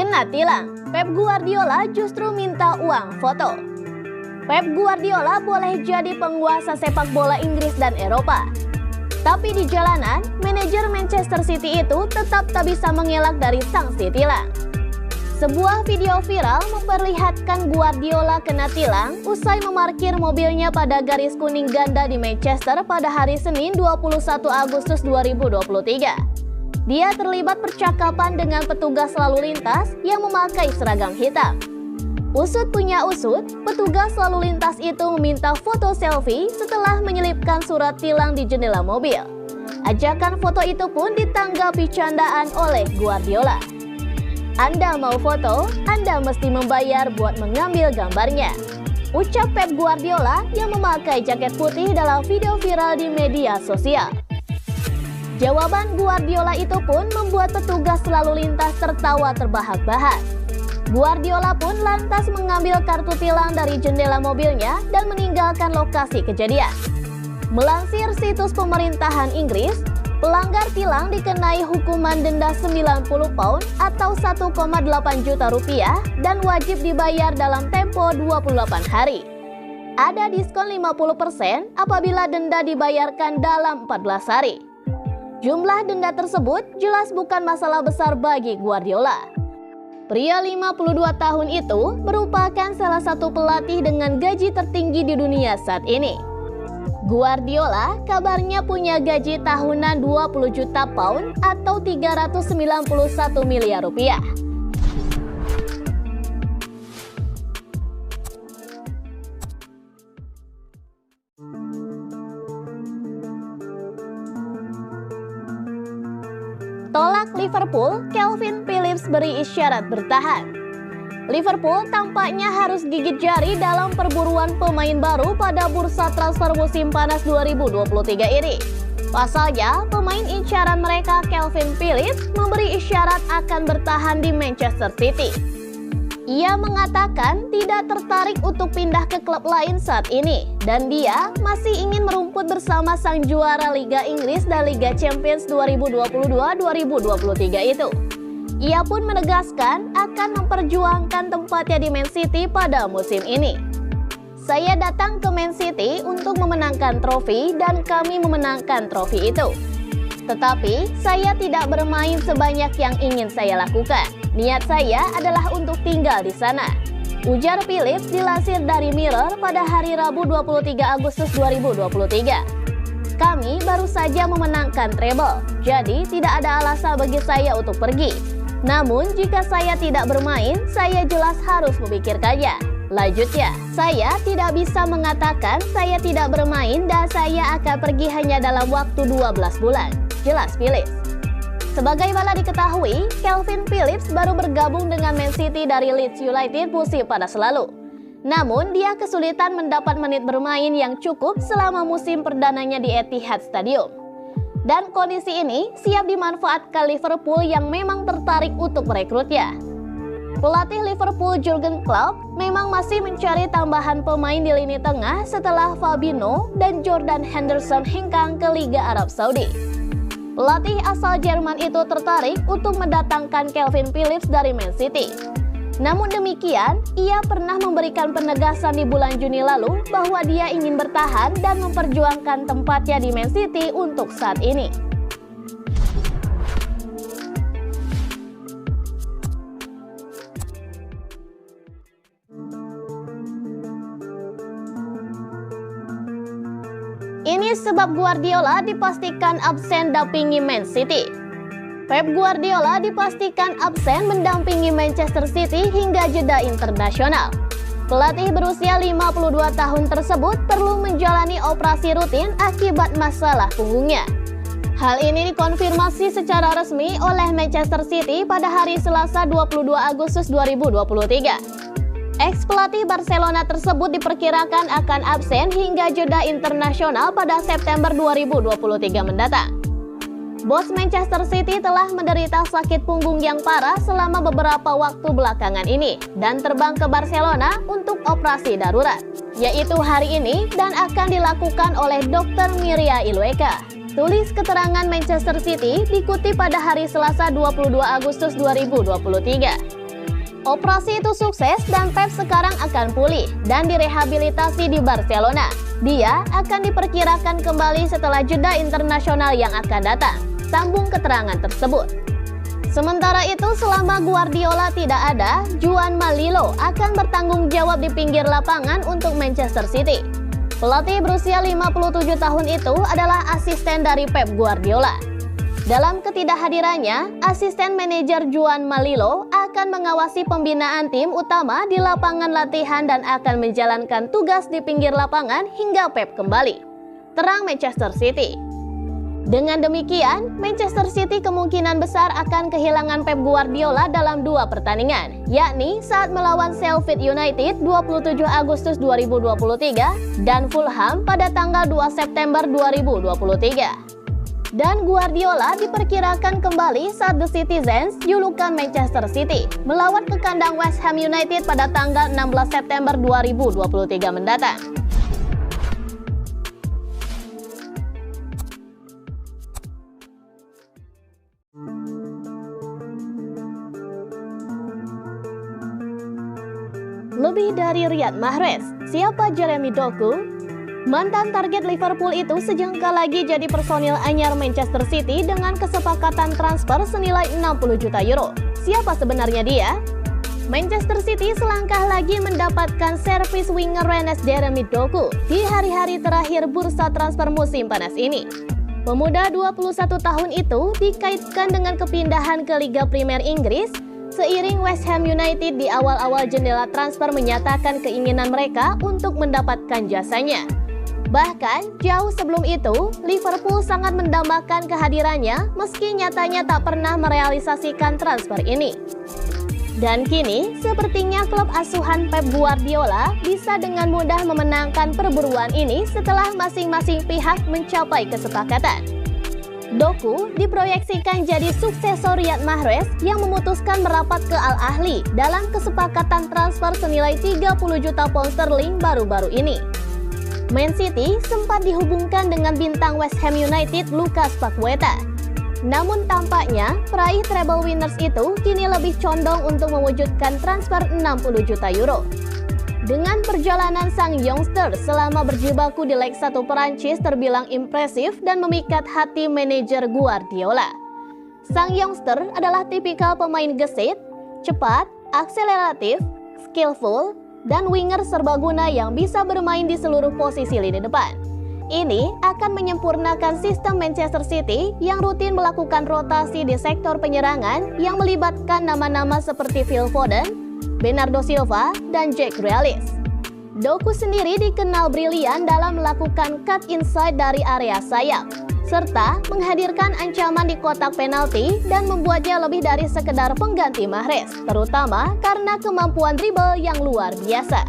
Kena tilang, Pep Guardiola justru minta uang foto. Pep Guardiola boleh jadi penguasa sepak bola Inggris dan Eropa. Tapi di jalanan, manajer Manchester City itu tetap tak bisa mengelak dari sanksi tilang. Sebuah video viral memperlihatkan Guardiola kena tilang usai memarkir mobilnya pada garis kuning ganda di Manchester pada hari Senin 21 Agustus 2023. Dia terlibat percakapan dengan petugas lalu lintas yang memakai seragam hitam. Usut punya usut, petugas lalu lintas itu meminta foto selfie setelah menyelipkan surat tilang di jendela mobil. Ajakan foto itu pun ditanggapi candaan oleh Guardiola. Anda mau foto, Anda mesti membayar buat mengambil gambarnya, ucap Pep Guardiola yang memakai jaket putih dalam video viral di media sosial. Jawaban Guardiola itu pun membuat petugas lalu lintas tertawa terbahak-bahak. Guardiola pun lantas mengambil kartu tilang dari jendela mobilnya dan meninggalkan lokasi kejadian. Melansir situs pemerintahan Inggris, pelanggar tilang dikenai hukuman denda 90 pound atau 1,8 juta rupiah dan wajib dibayar dalam tempo 28 hari. Ada diskon 50% apabila denda dibayarkan dalam 14 hari. Jumlah denda tersebut jelas bukan masalah besar bagi Guardiola. Pria 52 tahun itu merupakan salah satu pelatih dengan gaji tertinggi di dunia saat ini. Guardiola kabarnya punya gaji tahunan 20 juta pound atau 391 miliar rupiah. Tolak Liverpool, Calvin Phillips beri isyarat bertahan. Liverpool tampaknya harus gigit jari dalam perburuan pemain baru pada bursa transfer musim panas 2023 ini. Pasalnya, pemain incaran mereka Calvin Phillips memberi isyarat akan bertahan di Manchester City. Ia mengatakan tidak tertarik untuk pindah ke klub lain saat ini, dan dia masih ingin merumput bersama sang juara Liga Inggris dan Liga Champions 2022-2023 itu. Ia pun menegaskan akan memperjuangkan tempatnya di Man City pada musim ini. Saya datang ke Man City untuk memenangkan trofi dan kami memenangkan trofi itu. Tetapi saya tidak bermain sebanyak yang ingin saya lakukan. Niat saya adalah untuk tinggal di sana, ujar Phillips dilansir dari Mirror pada hari Rabu 23 Agustus 2023. Kami baru saja memenangkan treble, jadi tidak ada alasan bagi saya untuk pergi. Namun jika saya tidak bermain, saya jelas harus memikirkannya. Lanjutnya, saya tidak bisa mengatakan saya tidak bermain dan saya akan pergi hanya dalam waktu 12 bulan, jelas Phillips. Sebagaimana diketahui, Calvin Phillips baru bergabung dengan Man City dari Leeds United musim panas lalu. Namun, dia kesulitan mendapat menit bermain yang cukup selama musim perdananya di Etihad Stadium. Dan kondisi ini siap dimanfaatkan Liverpool yang memang tertarik untuk merekrutnya. Pelatih Liverpool Jurgen Klopp memang masih mencari tambahan pemain di lini tengah setelah Fabinho dan Jordan Henderson hengkang ke Liga Arab Saudi. Pelatih asal Jerman itu tertarik untuk mendatangkan Calvin Phillips dari Man City. Namun demikian, ia pernah memberikan penegasan di bulan Juni lalu bahwa dia ingin bertahan dan memperjuangkan tempatnya di Man City untuk saat ini. Ini sebab Guardiola dipastikan absen dampingi Man City. Pep Guardiola dipastikan absen mendampingi Manchester City hingga jeda internasional. Pelatih berusia 52 tahun tersebut perlu menjalani operasi rutin akibat masalah punggungnya. Hal ini dikonfirmasi secara resmi oleh Manchester City pada hari Selasa 22 Agustus 2023. Ex-pelatih Barcelona tersebut diperkirakan akan absen hingga jeda internasional pada September 2023 mendatang. Bos Manchester City telah menderita sakit punggung yang parah selama beberapa waktu belakangan ini dan terbang ke Barcelona untuk operasi darurat, yaitu hari ini dan akan dilakukan oleh Dr. Miria Ilueka. Tulis keterangan Manchester City dikutip pada hari Selasa 22 Agustus 2023. Operasi itu sukses dan Pep sekarang akan pulih dan direhabilitasi di Barcelona. Dia akan diperkirakan kembali setelah jeda internasional yang akan datang, sambung keterangan tersebut. Sementara itu, selama Guardiola tidak ada, Joan Malilo akan bertanggung jawab di pinggir lapangan untuk Manchester City. Pelatih berusia 57 tahun itu adalah asisten dari Pep Guardiola. Dalam ketidakhadirannya, asisten manajer Joan Malilo akan mengawasi pembinaan tim utama di lapangan latihan dan akan menjalankan tugas di pinggir lapangan hingga Pep kembali, terang Manchester City. Dengan demikian, Manchester City kemungkinan besar akan kehilangan Pep Guardiola dalam 2 pertandingan, yakni saat melawan Sheffield United 27 Agustus 2023 dan Fulham pada tanggal 2 September 2023. Dan Guardiola diperkirakan kembali saat The Citizens, julukan Manchester City, melawat ke kandang West Ham United pada tanggal 16 September 2023 mendatang. Lebih dari Riyad Mahrez, siapa Jeremy Doku? Mantan target Liverpool itu sejengkal lagi jadi personil anyar Manchester City dengan kesepakatan transfer senilai 60 juta euro. Siapa sebenarnya dia? Manchester City selangkah lagi mendapatkan servis winger Rennes Jeremy Doku di hari-hari terakhir bursa transfer musim panas ini. Pemuda 21 tahun itu dikaitkan dengan kepindahan ke Liga Premier Inggris seiring West Ham United di awal-awal jendela transfer menyatakan keinginan mereka untuk mendapatkan jasanya. Bahkan, jauh sebelum itu, Liverpool sangat mendambakan kehadirannya meski nyatanya tak pernah merealisasikan transfer ini. Dan kini, sepertinya klub asuhan Pep Guardiola bisa dengan mudah memenangkan perburuan ini setelah masing-masing pihak mencapai kesepakatan. Doku diproyeksikan jadi suksesor Riyad Mahrez yang memutuskan merapat ke Al Ahly dalam kesepakatan transfer senilai 30 juta pound sterling baru-baru ini. Man City sempat dihubungkan dengan bintang West Ham United Lucas Paqueta. Namun tampaknya peraih treble winners itu kini lebih condong untuk mewujudkan transfer 60 juta euro. Dengan perjalanan sang youngster selama berjibaku di Ligue 1 Perancis terbilang impresif dan memikat hati manajer Guardiola. Sang youngster adalah tipikal pemain gesit, cepat, akseleratif, skillful, dan winger serbaguna yang bisa bermain di seluruh posisi lini depan. Ini akan menyempurnakan sistem Manchester City yang rutin melakukan rotasi di sektor penyerangan yang melibatkan nama-nama seperti Phil Foden, Bernardo Silva, dan Jack Grealish. Doku sendiri dikenal brilian dalam melakukan cut inside dari area sayap, serta menghadirkan ancaman di kotak penalti dan membuatnya lebih dari sekedar pengganti Mahrez, terutama karena kemampuan dribble yang luar biasa.